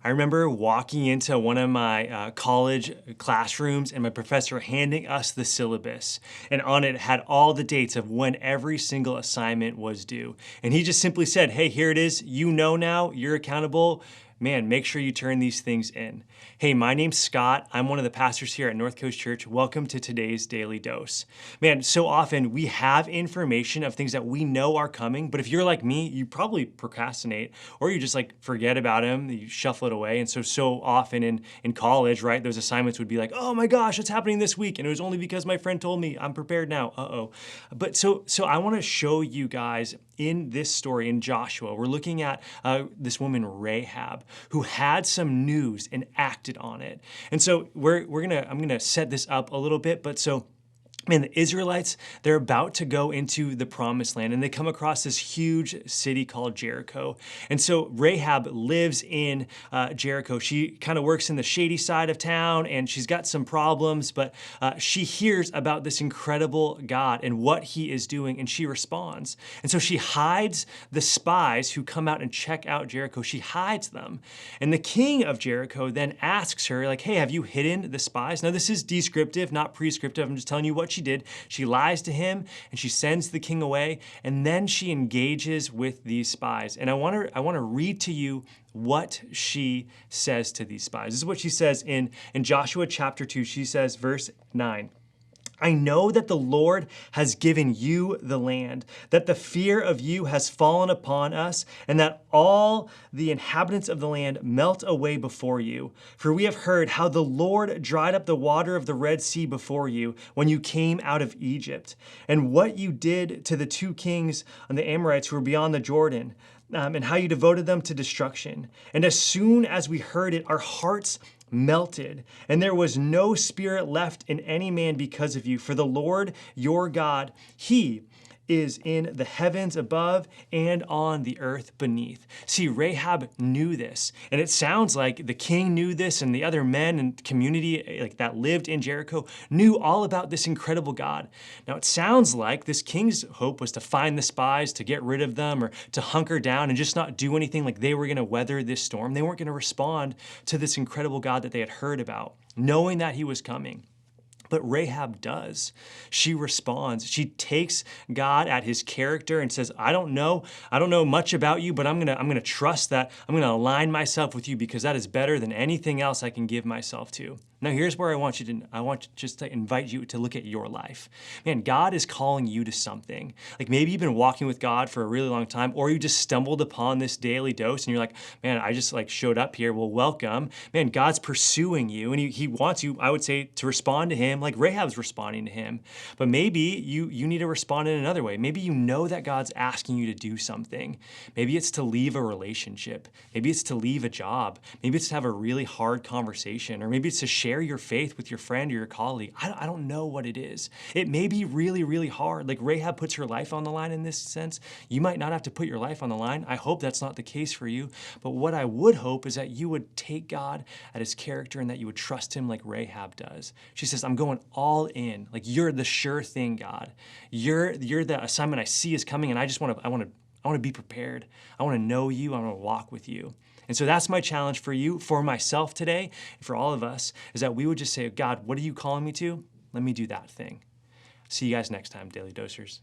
I remember walking into one of my college classrooms and my professor handing us the syllabus. And on it had all the dates of when every single assignment was due. And he just simply said, hey, here it is. You know now, you're accountable. Man, make sure you turn these things in. Hey, my name's Scott. I'm one of the pastors here at North Coast Church. Welcome to today's Daily Dose. Man, so often we have information of things that we know are coming, but if you're like me, you probably procrastinate or you just like forget about them, you shuffle it away. And so often in college, right, those assignments would be like, oh my gosh, it's happening this week. And it was only because my friend told me I'm prepared now. Uh-oh. But so I want to show you guys in this story in Joshua, we're looking at this woman Rahab who had some news and acted on it. And so I'm gonna set this up a little bit, but so man, the Israelites, they're about to go into the promised land and they come across this huge city called Jericho. And so Rahab lives in Jericho. She kind of works in the shady side of town and she's got some problems, but she hears about this incredible God and what he is doing and she responds. And so she hides the spies who come out and check out Jericho. She hides them. And the king of Jericho then asks her like, hey, have you hidden the spies? Now this is descriptive, not prescriptive. I'm just telling you what she did. She lies to him and she sends the king away and then she engages with these spies. And I want to read to you what she says to these spies. This is what she says in Joshua chapter 2. She says, verse 9. I know that the Lord has given you the land, that the fear of you has fallen upon us, and that all the inhabitants of the land melt away before you. For we have heard how the Lord dried up the water of the Red Sea before you when you came out of Egypt, and what you did to the two kings and the Amorites who were beyond the Jordan, and how you devoted them to destruction. And as soon as we heard it, our hearts melted, and there was no spirit left in any man because of you. For the Lord your God, he is in the heavens above and on the earth beneath. See, Rahab knew this, and it sounds like the king knew this, and the other men and community like that lived in Jericho knew all about this incredible God. Now, it sounds like this king's hope was to find the spies, to get rid of them, or to hunker down and just not do anything, like they were going to weather this storm. They weren't going to respond to this incredible God that they had heard about, knowing that he was coming. But Rahab does. She responds. She takes God at his character and says, I don't know much about you, but I'm gonna trust that. I'm gonna align myself with you because that is better than anything else I can give myself to. Now here's where I want just to invite you to look at your life. Man, God is calling you to something. Like maybe you've been walking with God for a really long time, or you just stumbled upon this daily dose and you're like, man, I just like showed up here. Well, welcome. Man, God's pursuing you and he wants you, I would say, to respond to him like Rahab's responding to him. But maybe you need to respond in another way. Maybe you know that God's asking you to do something. Maybe it's to leave a relationship. Maybe it's to leave a job. Maybe it's to have a really hard conversation, or maybe it's to share your faith with your friend or your colleague. I don't know what it is. It may be really, really hard. Like Rahab puts her life on the line in this sense. You might not have to put your life on the line. I hope that's not the case for you. But what I would hope is that you would take God at his character and that you would trust him like Rahab does. She says, I'm going all in. Like you're the sure thing, God. You're the assignment I see is coming, and I want to be prepared. I want to know you. I want to walk with you. And so that's my challenge for you, for myself today, and for all of us, is that we would just say, God, what are you calling me to? Let me do that thing. See you guys next time, Daily Dosers.